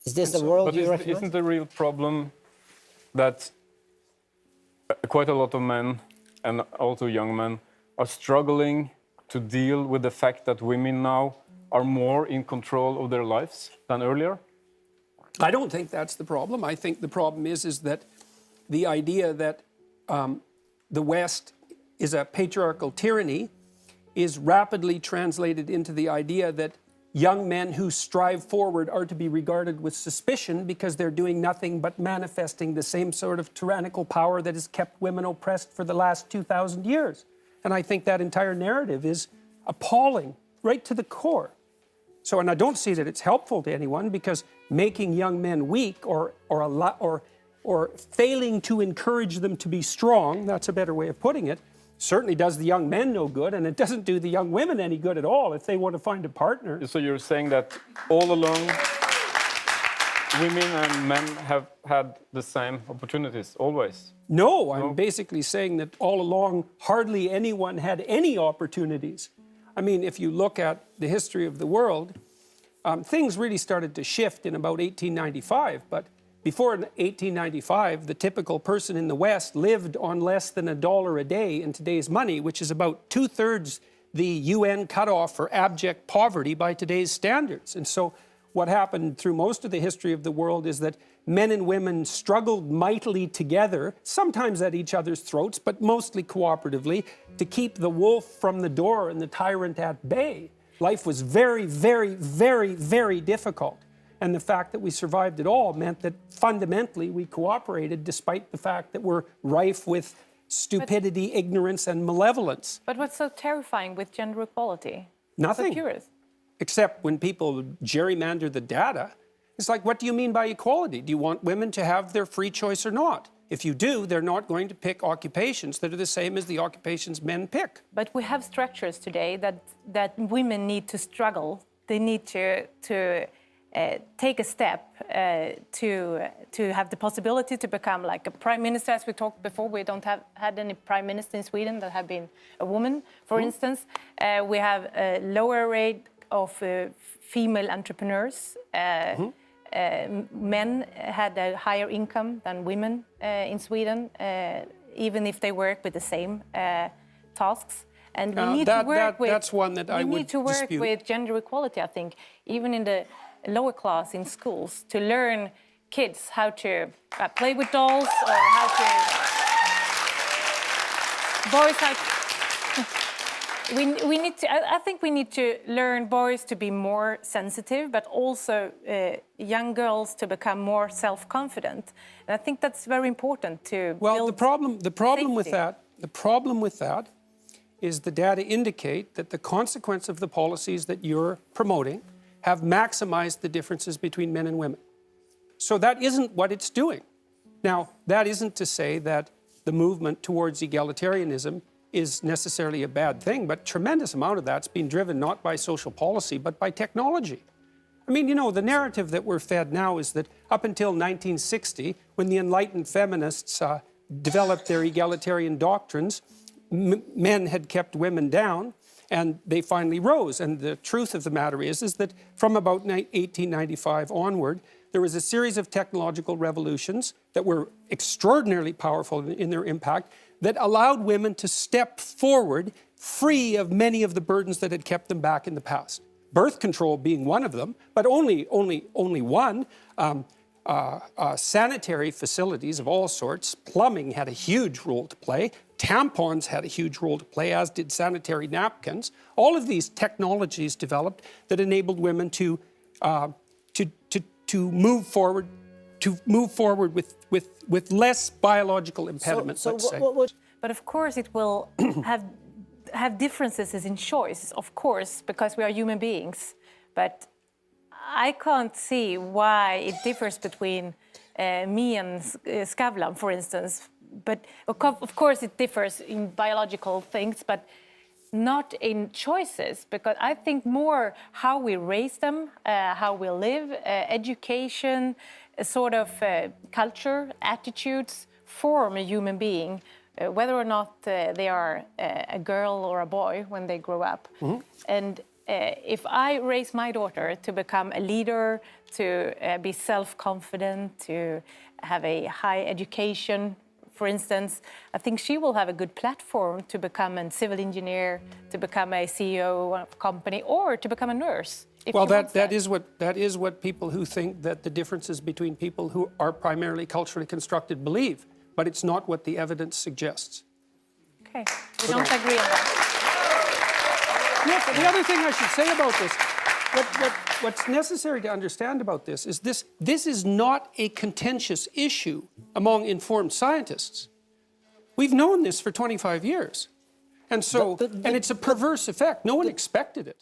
Is this the world you recognize? Isn't the real problem that quite a lot of men, and also young men, are struggling to deal with the fact that women now are more in control of their lives than earlier? I don't think that's the problem. I think the problem is that the idea that the West is a patriarchal tyranny is rapidly translated into the idea that young men who strive forward are to be regarded with suspicion because they're doing nothing but manifesting the same sort of tyrannical power that has kept women oppressed for the last 2,000 years. And I think that entire narrative is appalling, right to the core. So, and I don't see that it's helpful to anyone, because making young men weak or failing to encourage them to be strong, that's a better way of putting it, certainly does the young men no good, and it doesn't do the young women any good at all if they want to find a partner. So you're saying that all along women and men have had the same opportunities, always? No, I'm basically saying that all along hardly anyone had any opportunities. I mean, if you look at the history of the world, things really started to shift in about 1895, but before 1895, the typical person in the West lived on less than $1 a day in today's money, which is about 2/3 the UN cutoff for abject poverty by today's standards. And so what happened through most of the history of the world is that men and women struggled mightily together, sometimes at each other's throats, but mostly cooperatively, to keep the wolf from the door and the tyrant at bay. Life was very, very, very, very difficult. And the fact that we survived it all meant that fundamentally we cooperated, despite the fact that we're rife with stupidity, ignorance, and malevolence. But what's so terrifying with gender equality? Nothing. So purist. Except when people gerrymander the data. It's like, what do you mean by equality? Do you want women to have their free choice or not? If you do, they're not going to pick occupations that are the same as the occupations men pick. But we have structures today that women need to struggle. They need to take a step to have the possibility to become like a prime minister. As we talked before, we don't have had any prime minister in Sweden that have been a woman, for instance. We have a lower rate of female entrepreneurs. Men had a higher income than women in Sweden, even if they work with the same tasks. And we need to work with. That's one that I would dispute. We need to work with gender equality, I think, even in the lower class in schools, to learn kids how to play with dolls, or how to boys how. We need to. I think we need to learn boys to be more sensitive, but also young girls to become more self-confident. And I think that's very important to. Well, build the problem with that is the data indicate that the consequence of the policies that you're promoting have maximized the differences between men and women. So that isn't what it's doing. Now, that isn't to say that the movement towards egalitarianism is necessarily a bad thing, but a tremendous amount of that's being driven not by social policy, but by technology. I mean, you know, the narrative that we're fed now is that up until 1960, when the enlightened feminists developed their egalitarian doctrines, men had kept women down, and they finally rose. And the truth of the matter is that from about 1895 onward, there was a series of technological revolutions that were extraordinarily powerful in their impact, that allowed women to step forward free of many of the burdens that had kept them back in the past. Birth control being one of them, but only one. Sanitary facilities of all sorts, plumbing had a huge role to play, tampons had a huge role to play, as did sanitary napkins. All of these technologies developed that enabled women to move forward, with less biological impediments, let's say. But of course it will have differences in choice, of course, because we are human beings. But I can't see why it differs between me and Skavlan, for instance. But of course it differs in biological things, but not in choices, because I think more how we raise them, how we live, education, a sort of culture, attitudes form a human being, whether or not they are a girl or a boy when they grow up. And if I raise my daughter to become a leader, to be self-confident, to have a high education, for instance, I think she will have a good platform to become a civil engineer, to become a CEO of a company, or to become a nurse. Well, that is what people who think that the differences between people who are primarily culturally constructed believe, but it's not what the evidence suggests. Okay, we don't agree on that. Yes, the other thing I should say about this, what's necessary to understand about this is not a contentious issue among informed scientists. We've known this for 25 years. And so, and it's a perverse effect. No one expected it.